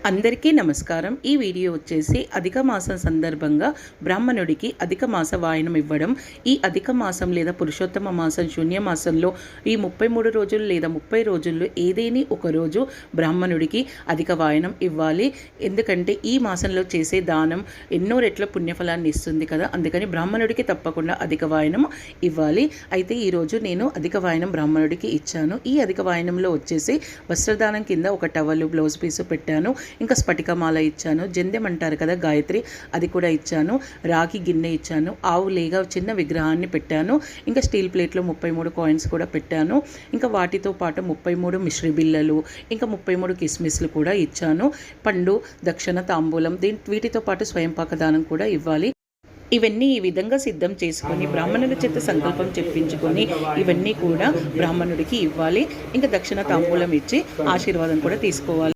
అందరికీ నమస్కారం. ఈ వీడియో వచ్చేసి అధిక మాసం సందర్భంగా బ్రాహ్మణుడికి అధిక మాస వాయనం ఇవ్వడం. ఈ అధిక మాసం లేదా పురుషోత్తమ మాసం శూన్య మాసంలో ఈ 33 రోజులు లేదా 30 రోజుల్లో ఏదేని ఒక రోజు బ్రాహ్మణుడికి అధిక వాయనం ఇవ్వాలి. ఎందుకంటే ఈ మాసంలో చేసే దానం ఎన్నో రెట్ల పుణ్యఫలాన్ని ఇస్తుంది కదా, అందుకని బ్రాహ్మణుడికి తప్పకుండా అధిక వాయనం ఇవ్వాలి. అయితే ఈరోజు నేను అధిక వాయనం బ్రాహ్మణుడికి ఇచ్చాను. ఈ అధిక వాయనంలో వచ్చేసి వస్త్రదానం కింద ఒక టవలు, బ్లౌజ్ పీసు పెట్టాను. ఇంకా స్ఫటికమాల ఇచ్చాను, జందెం అంటారు కదా గాయత్రి, అది కూడా ఇచ్చాను, రాగి గిన్నె ఇచ్చాను, ఆవు లేగా చిన్న విగ్రహాన్ని పెట్టాను, ఇంకా స్టీల్ ప్లేట్లో 33 కాయిన్స్ కూడా పెట్టాను. ఇంకా వాటితో పాటు 33 మిశ్రీ బిళ్ళలు, ఇంకా 33 కిస్మిస్లు కూడా ఇచ్చాను. పండు, దక్షిణ, తాంబూలం, వీటితో పాటు స్వయంపాక దానం కూడా ఇవ్వాలి. ఇవన్నీ ఈ విధంగా సిద్ధం చేసుకొని బ్రాహ్మణుల చేత సంకల్పం చెప్పించుకొని ఇవన్నీ కూడా బ్రాహ్మణుడికి ఇవ్వాలి. ఇంకా దక్షిణ తాంబూలం ఇచ్చి ఆశీర్వాదం కూడా తీసుకోవాలి.